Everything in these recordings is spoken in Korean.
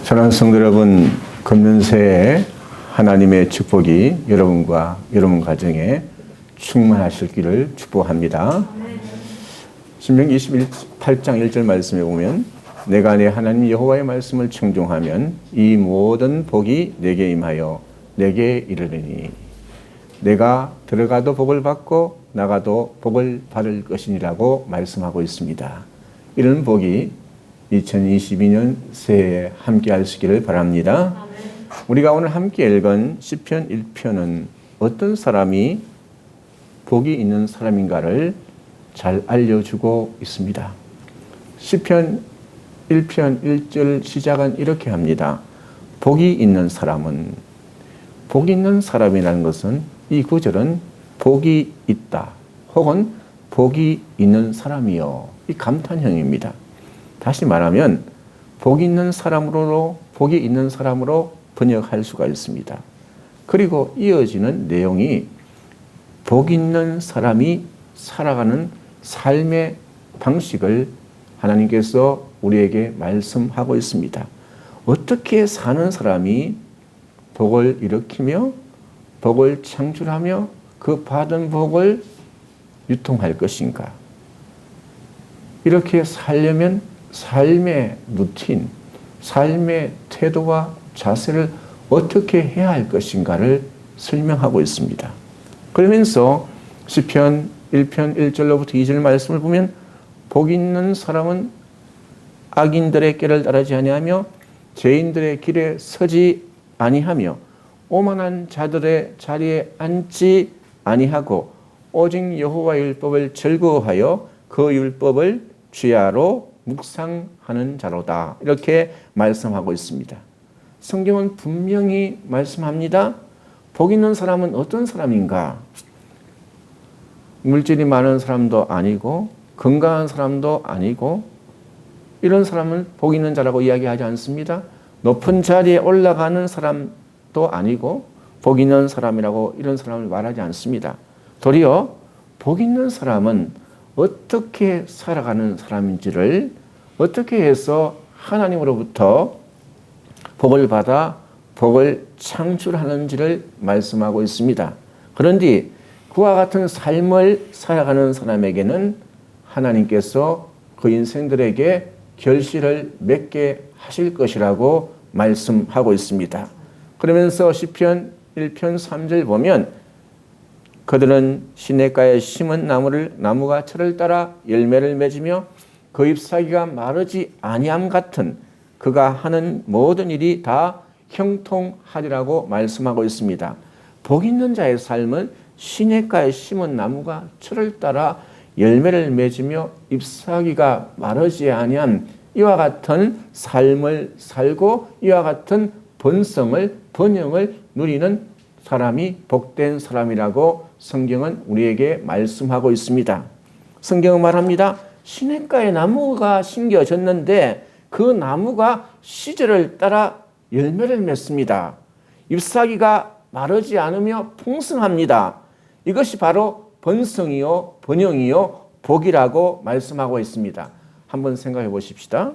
사랑하는 성도 여러분, 금년 새해 하나님의 축복이 여러분과 여러분 가정에 충만하시기를 축복합니다. 신명기 28장 1절 말씀에 보면 내가 내 하나님 여호와의 말씀을 청종하면 이 모든 복이 내게 임하여 내게 이르리니 내가 들어가도 복을 받고 나가도 복을 받을 것이니라고 말씀하고 있습니다. 이런 복이 2022년 새해에 함께 하시기를 바랍니다. 우리가 오늘 함께 읽은 시편 1편은 어떤 사람이 복이 있는 사람인가를 잘 알려주고 있습니다. 시편 1편 1절 시작은 이렇게 합니다. 복이 있는 사람은, 복이 있는 사람이라는 것은 이 구절은 복이 있다 혹은 복이 있는 사람이요, 이 감탄형입니다. 다시 말하면 복이 있는 사람으로 번역할 수가 있습니다. 그리고 이어지는 내용이 복 있는 사람이 살아가는 삶의 방식을 하나님께서 우리에게 말씀하고 있습니다. 어떻게 사는 사람이 복을 일으키며 복을 창출하며 그 받은 복을 유통할 것인가? 이렇게 살려면 삶의 루틴, 삶의 태도와 자세를 어떻게 해야 할 것인가를 설명하고 있습니다. 그러면서 시편 1편 1절로부터 2절 말씀을 보면 복 있는 사람은 악인들의 길을 따르지 아니하며 죄인들의 길에 서지 아니하며 오만한 자들의 자리에 앉지 아니하고 오직 여호와의 율법을 즐거워하여 그 율법을 주야로 묵상하는 자로다. 이렇게 말씀하고 있습니다. 성경은 분명히 말씀합니다. 복 있는 사람은 어떤 사람인가? 물질이 많은 사람도 아니고 건강한 사람도 아니고 이런 사람은 복 있는 자라고 이야기하지 않습니다. 높은 자리에 올라가는 사람도 아니고 복 있는 사람이라고 이런 사람을 말하지 않습니다. 도리어 복 있는 사람은 어떻게 살아가는 사람인지를 어떻게 해서 하나님으로부터 복을 받아 복을 창출하는지를 말씀하고 있습니다. 그런데 그와 같은 삶을 살아가는 사람에게는 하나님께서 그 인생들에게 결실을 맺게 하실 것이라고 말씀하고 있습니다. 그러면서 시편 1편 3절 보면 그들은 시냇가에 심은 나무가 철을 따라 열매를 맺으며 그 잎사귀가 마르지 아니함 같은 그가 하는 모든 일이 다 형통하리라고 말씀하고 있습니다. 복 있는 자의 삶은 시냇가에 심은 나무가 철을 따라 열매를 맺으며 잎사귀가 마르지 아니함, 이와 같은 삶을 살고 이와 같은 번영을 누리는 사람이 복된 사람이라고 성경은 우리에게 말씀하고 있습니다. 성경은 말합니다. 시냇가에 나무가 심겨졌는데 그 나무가 시절을 따라 열매를 맺습니다. 잎사귀가 마르지 않으며 풍성합니다. 이것이 바로 번성이요, 번영이요, 복이라고 말씀하고 있습니다. 한번 생각해 보십시다.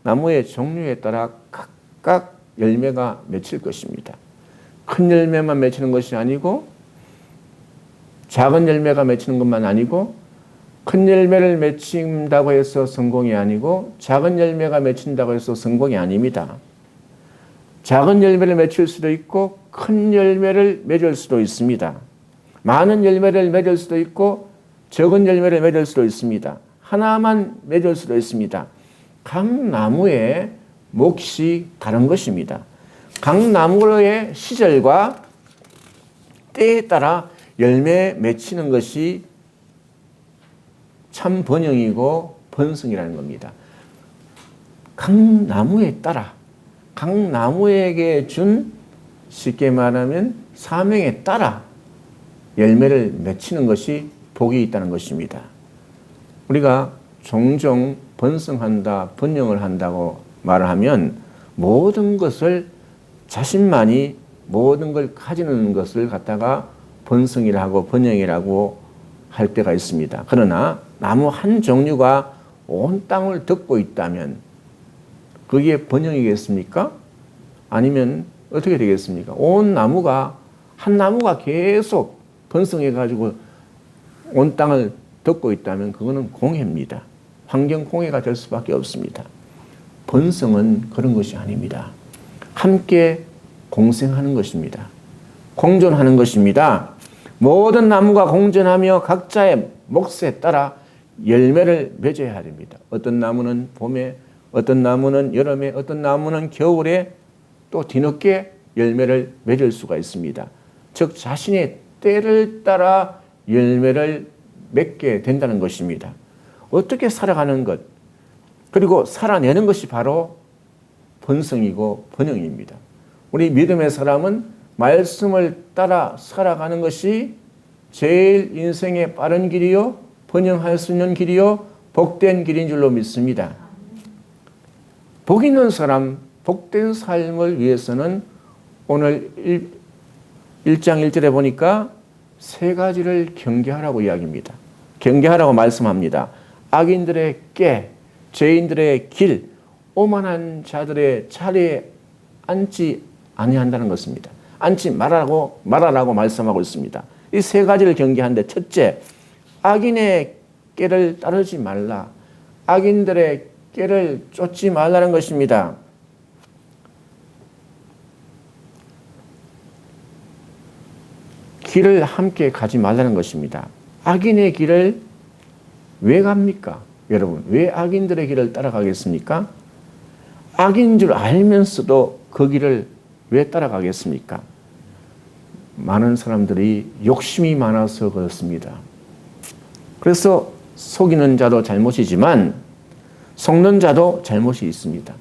나무의 종류에 따라 각각 열매가 맺힐 것입니다. 큰 열매만 맺히는 것이 아니고 작은 열매가 맺히는 것만 아니고 큰 열매를 맺힌다고 해서 성공이 아니고 작은 열매가 맺힌다고 해서 성공이 아닙니다. 작은 열매를 맺힐 수도 있고 큰 열매를 맺을 수도 있습니다. 많은 열매를 맺을 수도 있고 적은 열매를 맺을 수도 있습니다. 하나만 맺을 수도 있습니다. 각 나무의 몫이 다른 것입니다. 각 나무의 시절과 때에 따라 열매 맺히는 것이 참 번영이고 번성이라는 겁니다. 각 나무에 따라 각 나무에게 준 쉽게 말하면 사명에 따라 열매를 맺히는 것이 복이 있다는 것입니다. 우리가 종종 번성한다, 번영을 한다고 말을 하면 모든 것을 자신만이 모든 걸 가지는 것을 갖다가 번성이라고 번영이라고 할 때가 있습니다. 그러나 나무 한 종류가 온 땅을 덮고 있다면 그게 번영이겠습니까? 아니면 어떻게 되겠습니까? 온 나무가, 한 나무가 계속 번성해가지고 온 땅을 덮고 있다면 그거는 공해입니다. 환경 공해가 될 수밖에 없습니다. 번성은 그런 것이 아닙니다. 함께 공생하는 것입니다. 공존하는 것입니다. 모든 나무가 공존하며 각자의 몫에 따라 열매를 맺어야 됩니다. 어떤 나무는 봄에, 어떤 나무는 여름에, 어떤 나무는 겨울에 또 뒤늦게 열매를 맺을 수가 있습니다. 즉 자신의 때를 따라 열매를 맺게 된다는 것입니다. 어떻게 살아가는 것, 그리고 살아내는 것이 바로 번성이고 번영입니다. 우리 믿음의 사람은 말씀을 따라 살아가는 것이 제일 인생의 빠른 길이요, 번영할 수 있는 길이요, 복된 길인 줄로 믿습니다. 복 있는 사람, 복된 삶을 위해서는 오늘 1장 1절에 보니까 세 가지를 경계하라고 이야기합니다. 경계하라고 말씀합니다. 악인들의 꾀, 죄인들의 길, 오만한 자들의 자리에 앉지 아니한다는 것입니다. 앉지 말라고 말씀하고 있습니다. 이 세 가지를 경계하는데, 첫째, 악인의 꾀를 따르지 말라. 악인들의 꾀를 쫓지 말라는 것입니다. 길을 함께 가지 말라는 것입니다. 악인의 길을 왜 갑니까? 여러분, 왜 악인들의 길을 따라가겠습니까? 악인 줄 알면서도 그 길을 왜 따라가겠습니까? 많은 사람들이 욕심이 많아서 그렇습니다. 그래서 속이는 자도 잘못이지만 속는 자도 잘못이 있습니다.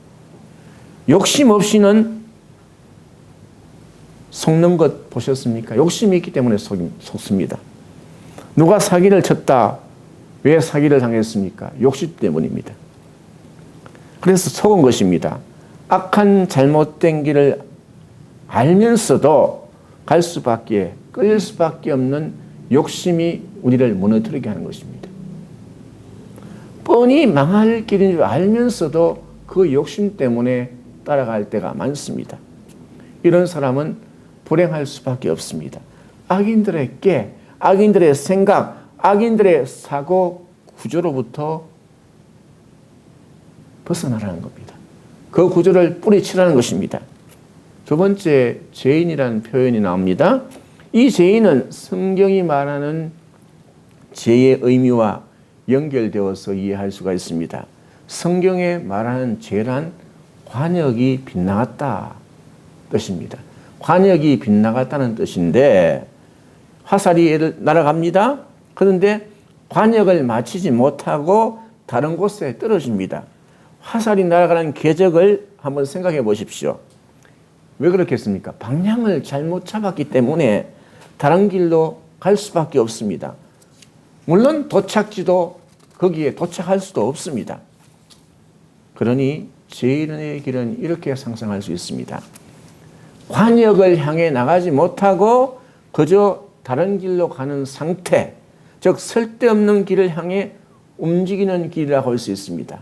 욕심 없이는 속는 것 보셨습니까? 욕심이 있기 때문에 속습니다. 누가 사기를 쳤다. 왜 사기를 당했습니까? 욕심 때문입니다. 그래서 속은 것입니다. 악한 잘못된 길을 알면서도 갈 수밖에, 끌릴 수밖에 없는 욕심이 우리를 무너뜨리게 하는 것입니다. 뻔히 망할 길인 줄 알면서도 그 욕심 때문에 따라갈 때가 많습니다. 이런 사람은 불행할 수밖에 없습니다. 악인들의 꾀, 악인들의 생각, 악인들의 사고 구조로부터 벗어나라는 겁니다. 그 구조를 뿌리치라는 것입니다. 두 번째, 죄인이라는 표현이 나옵니다. 이 죄인은 성경이 말하는 죄의 의미와 연결되어서 이해할 수가 있습니다. 성경에 말하는 죄란 관역이 빗나갔다 뜻입니다. 관역이 빗나갔다는 뜻인데, 화살이 날아갑니다. 그런데 관역을 맞추지 못하고 다른 곳에 떨어집니다. 화살이 날아가는 궤적을 한번 생각해 보십시오. 왜 그렇겠습니까? 방향을 잘못 잡았기 때문에 다른 길로 갈 수밖에 없습니다. 물론 도착지도 거기에 도착할 수도 없습니다. 그러니 죄인의 길은 이렇게 상상할 수 있습니다. 관역을 향해 나가지 못하고 그저 다른 길로 가는 상태, 즉 쓸데없는 길을 향해 움직이는 길이라고 할 수 있습니다.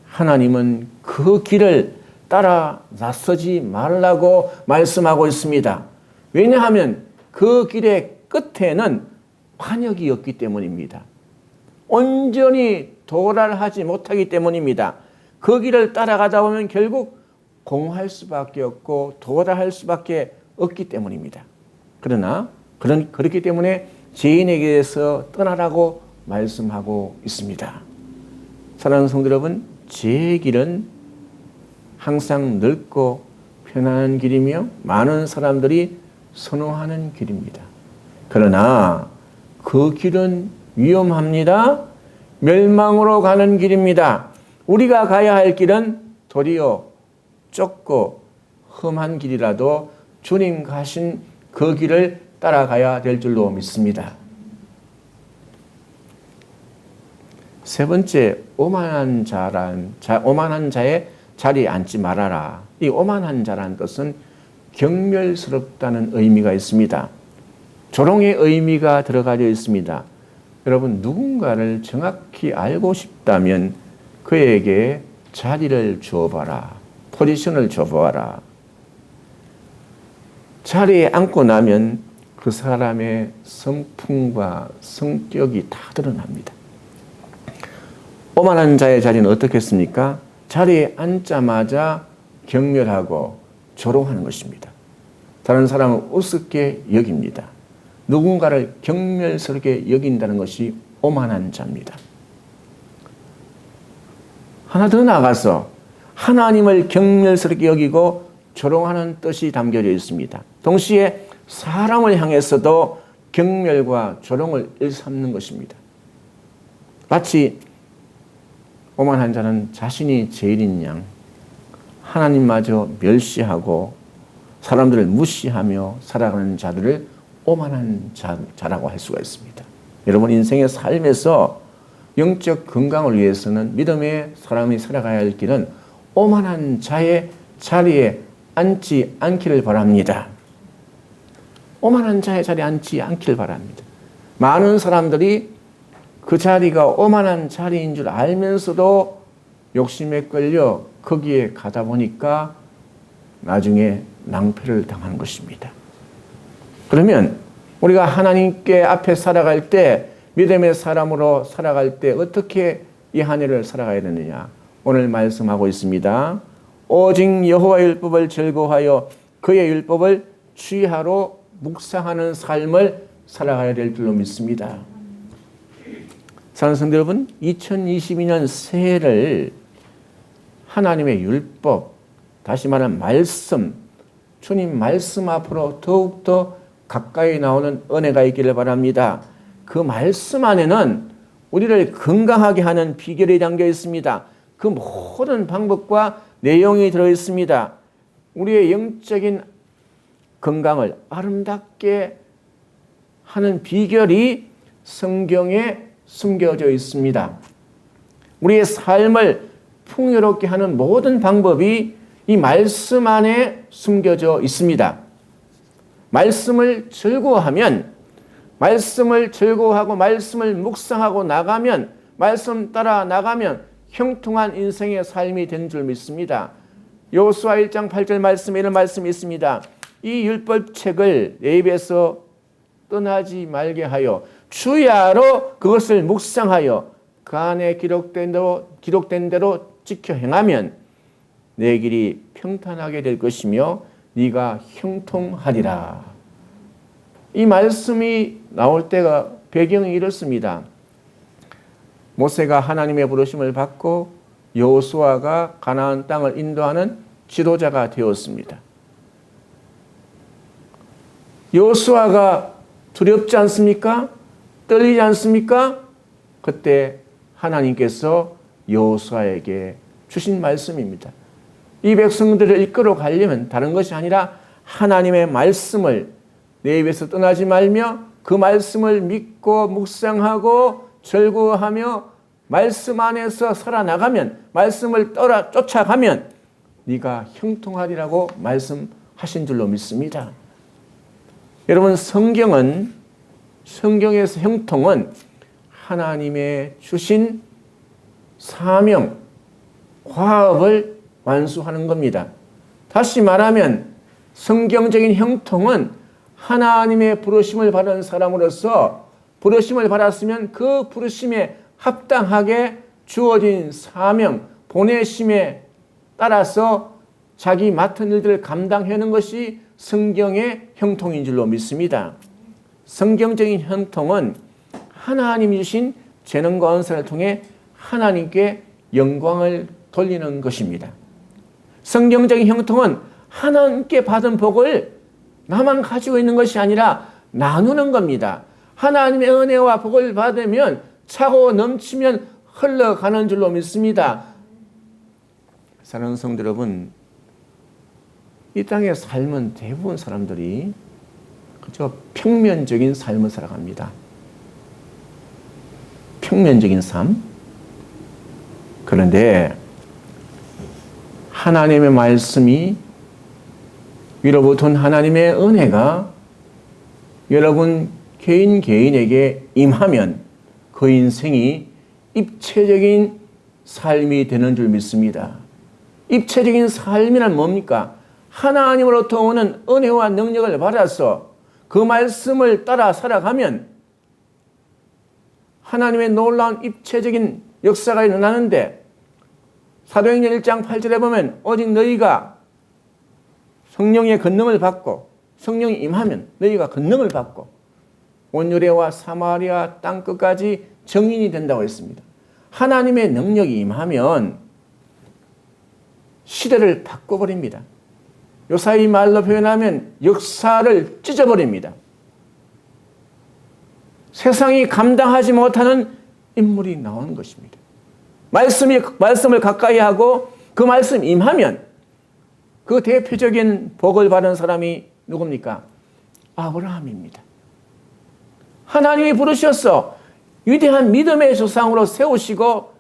하나님은 그 길을 따라 나서지 말라고 말씀하고 있습니다. 왜냐하면 그 길의 끝에는 관역이 없기 때문입니다. 온전히 도달하지 못하기 때문입니다. 그 길을 따라가다 보면 결국 공할 수밖에 없고 도달할 수밖에 없기 때문입니다. 그러나 그렇기 때문에 죄인에게서 떠나라고 말씀하고 있습니다. 사랑하는 성도 여러분, 죄의 길은 항상 넓고 편안한 길이며 많은 사람들이 선호하는 길입니다. 그러나 그 길은 위험합니다. 멸망으로 가는 길입니다. 우리가 가야 할 길은 도리어 좁고 험한 길이라도 주님 가신 그 길을 따라가야 될 줄로 믿습니다. 세 번째, 오만한 자의 자리에 앉지 말아라. 이 오만한 자라는 뜻은 경멸스럽다는 의미가 있습니다. 조롱의 의미가 들어가져 있습니다. 여러분, 누군가를 정확히 알고 싶다면 그에게 자리를 줘봐라. 포지션을 줘봐라. 자리에 앉고 나면 그 사람의 성품과 성격이 다 드러납니다. 오만한 자의 자리는 어떻겠습니까? 자리에 앉자마자 경멸하고 조롱하는 것입니다. 다른 사람을 우습게 여깁니다. 누군가를 경멸스럽게 여긴다는 것이 오만한 자입니다. 하나 더 나아가서 하나님을 경멸스럽게 여기고 조롱하는 뜻이 담겨져 있습니다. 동시에 사람을 향해서도 경멸과 조롱을 일삼는 것입니다. 마치 오만한 자는 자신이 제일인 양 하나님마저 멸시하고 사람들을 무시하며 살아가는 자들을 오만한 자라고 할 수가 있습니다. 여러분 인생의 삶에서 영적 건강을 위해서는 믿음의 사람이 살아가야 할 길은 오만한 자의 자리에 앉지 않기를 바랍니다. 오만한 자의 자리에 앉지 않기를 바랍니다. 많은 사람들이 그 자리가 오만한 자리인 줄 알면서도 욕심에 끌려 거기에 가다 보니까 나중에 낭패를 당하는 것입니다. 그러면 우리가 하나님께 앞에 살아갈 때 믿음의 사람으로 살아갈 때 어떻게 이 한 해를 살아가야 되느냐? 오늘 말씀하고 있습니다. 오직 여호와의 율법을 즐거워하여 그의 율법을 취하로 묵상하는 삶을 살아가야 될 줄로 믿습니다. 사랑하는 성도 여러분, 2022년 새해를 하나님의 율법, 다시 말하면 말씀, 주님 말씀 앞으로 더욱더 가까이 나오는 은혜가 있기를 바랍니다. 그 말씀 안에는 우리를 건강하게 하는 비결이 담겨 있습니다. 그 모든 방법과 내용이 들어 있습니다. 우리의 영적인 건강을 아름답게 하는 비결이 성경에 숨겨져 있습니다. 우리의 삶을 풍요롭게 하는 모든 방법이 이 말씀 안에 숨겨져 있습니다. 말씀을 즐거워하면, 말씀을 즐거워하고 말씀을 묵상하고 나가면, 말씀 따라 나가면 형통한 인생의 삶이 된 줄 믿습니다. 여호수아 1장 8절 말씀에 이런 말씀이 있습니다. 이 율법책을 내 입에서 떠나지 말게 하여 주야로 그것을 묵상하여 그 안에 기록된 대로 지켜 행하면 내 길이 평탄하게 될 것이며 네가 형통하리라. 이 말씀이 나올 때가 배경이 이렇습니다. 모세가 하나님의 부르심을 받고 여호수아가 가나안 땅을 인도하는 지도자가 되었습니다. 여호수아가 두렵지 않습니까? 떨리지 않습니까? 그때 하나님께서 여호수아에게 주신 말씀입니다. 이 백성들을 이끌어 가려면 다른 것이 아니라 하나님의 말씀을 내 입에서 떠나지 말며 그 말씀을 믿고 묵상하고 즐거워하며 말씀 안에서 살아나가면, 말씀을 쫓아가면 네가 형통하리라고 말씀하신 줄로 믿습니다. 여러분, 성경에서 형통은 하나님의 주신 사명, 과업을 완수하는 겁니다. 다시 말하면 성경적인 형통은 하나님의 부르심을 받은 사람으로서 부르심을 받았으면 그 부르심에 합당하게 주어진 사명, 보내심에 따라서 자기 맡은 일들을 감당하는 것이 성경의 형통인 줄로 믿습니다. 성경적인 형통은 하나님이 주신 재능과 은사를 통해 하나님께 영광을 돌리는 것입니다. 성경적인 형통은 하나님께 받은 복을 나만 가지고 있는 것이 아니라 나누는 겁니다. 하나님의 은혜와 복을 받으면 차고 넘치면 흘러가는 줄로 믿습니다. 사랑하는 성도 여러분, 이 땅에 삶은 대부분 사람들이 그저 평면적인 삶을 살아갑니다. 평면적인 삶. 그런데 하나님의 말씀이 위로부터 온 하나님의 은혜가 여러분 개인에게 임하면 그 인생이 입체적인 삶이 되는 줄 믿습니다. 입체적인 삶이란 뭡니까? 하나님으로부터 오는 은혜와 능력을 받아서 그 말씀을 따라 살아가면 하나님의 놀라운 입체적인 역사가 일어나는데, 사도행전 1장 8절에 보면 오직 너희가 성령의 권능을 받고, 성령이 임하면 너희가 권능을 받고 온 유대와 사마리아 땅 끝까지 증인이 된다고 했습니다. 하나님의 능력이 임하면 시대를 바꿔버립니다. 요사이 말로 표현하면 역사를 찢어버립니다. 세상이 감당하지 못하는 인물이 나오는 것입니다. 말씀을 가까이 하고 그 말씀 임하면 그 대표적인 복을 받은 사람이 누굽니까? 아브라함입니다. 하나님이 부르셔서 위대한 믿음의 조상으로 세우시고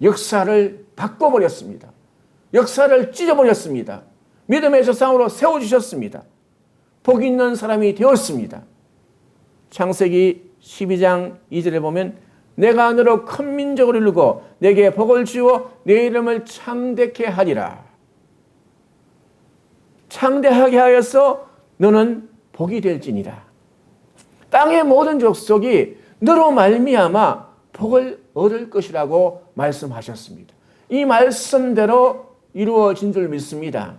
역사를 바꿔버렸습니다. 역사를 찢어버렸습니다. 믿음의 조상으로 세워주셨습니다. 복 있는 사람이 되었습니다. 창세기 12장 2절에 보면 내가 너로 큰 민족을 이루고 내게 복을 주어 내 이름을 창대케 하리라. 창대하게 하여서 너는 복이 될지니라. 땅의 모든 족속이 너로 말미암아 복을 얻을 것이라고 말씀하셨습니다. 이 말씀대로 이루어진 줄 믿습니다.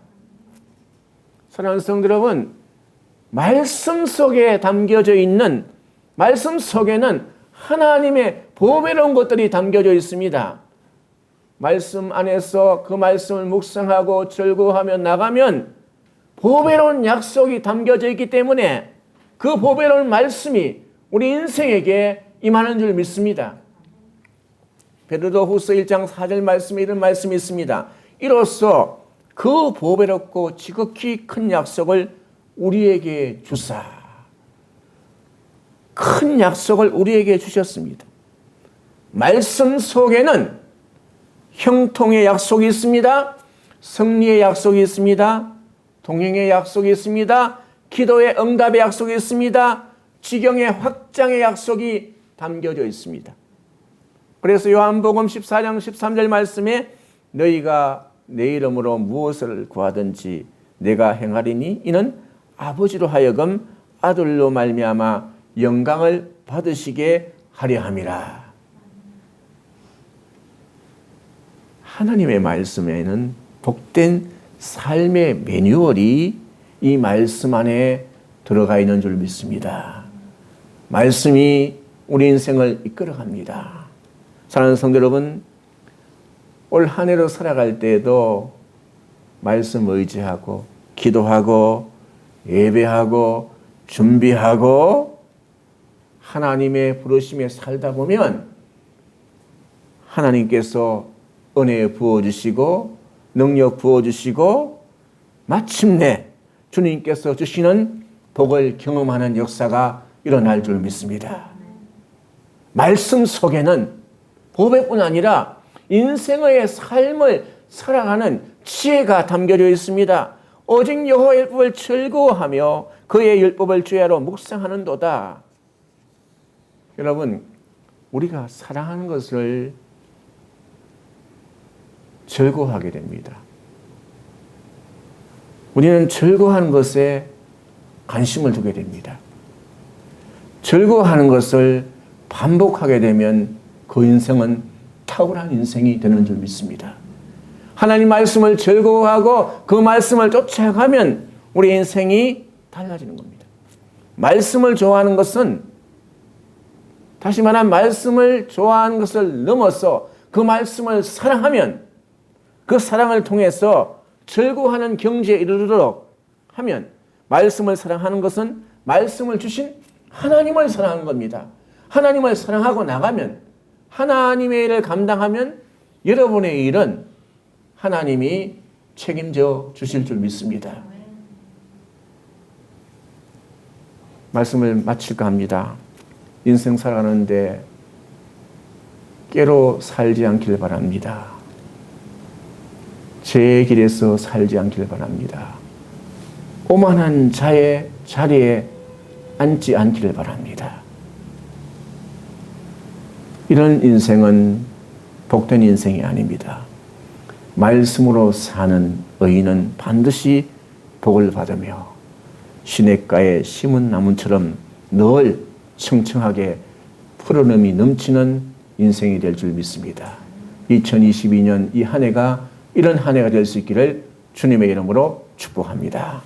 사랑하는 성도 여러분, 말씀 속에 담겨져 있는, 말씀 속에는 하나님의 보배로운 것들이 담겨져 있습니다. 말씀 안에서 그 말씀을 묵상하고 절구하며 나가면 보배로운 약속이 담겨져 있기 때문에 그 보배로운 말씀이 우리 인생에게 임하는 줄 믿습니다. 베드로후서 1장 4절 말씀에 이런 말씀이 있습니다. 이로써 그 보배롭고 지극히 큰 약속을 우리에게 주사. 큰 약속을 우리에게 주셨습니다. 말씀 속에는 형통의 약속이 있습니다. 승리의 약속이 있습니다. 동행의 약속이 있습니다. 기도의 응답의 약속이 있습니다. 지경의 확장의 약속이 담겨져 있습니다. 그래서 요한복음 14장 13절 말씀에 너희가 내 이름으로 무엇을 구하든지 내가 행하리니 이는 아버지로 하여금 아들로 말미암아 영광을 받으시게 하려 함이라. 하나님의 말씀에는 복된 삶의 매뉴얼이 이 말씀 안에 들어가 있는 줄 믿습니다. 말씀이 우리 인생을 이끌어갑니다. 사랑하는 성도 여러분, 올 한 해로 살아갈 때에도 말씀 의지하고 기도하고 예배하고 준비하고 하나님의 부르심에 살다 보면 하나님께서 은혜 부어주시고 능력 부어주시고 마침내 주님께서 주시는 복을 경험하는 역사가 일어날 줄 믿습니다. 말씀 속에는 보배뿐 아니라 인생의 삶을 살아가는 지혜가 담겨져 있습니다. 오직 여호와의 율법을 즐거워하며 그의 율법을 주야로 묵상하는도다. 여러분, 우리가 사랑하는 것을 즐거워하게 됩니다. 우리는 즐거워하는 것에 관심을 두게 됩니다. 즐거워하는 것을 반복하게 되면 그 인생은 탁월한 인생이 되는 줄 믿습니다. 하나님 말씀을 즐거워하고 그 말씀을 쫓아가면 우리 인생이 달라지는 겁니다. 말씀을 좋아하는 것은, 다시 말하면 말씀을 좋아하는 것을 넘어서 그 말씀을 사랑하면 그 사랑을 통해서 즐거워하는 경지에 이르도록 하면, 말씀을 사랑하는 것은 말씀을 주신 하나님을 사랑하는 겁니다. 하나님을 사랑하고 나가면, 하나님의 일을 감당하면 여러분의 일은 하나님이 책임져 주실 줄 믿습니다. 말씀을 마칠까 합니다. 인생 살아가는데 깨로 살지 않길 바랍니다. 제 길에서 살지 않길 바랍니다. 오만한 자의 자리에 앉지 않기를 바랍니다. 이런 인생은 복된 인생이 아닙니다. 말씀으로 사는 의인은 반드시 복을 받으며 시냇가에 심은 나무처럼 늘 청청하게 푸르름이 넘치는 인생이 될 줄 믿습니다. 2022년 이 한 해가 이런 한 해가 될 수 있기를 주님의 이름으로 축복합니다.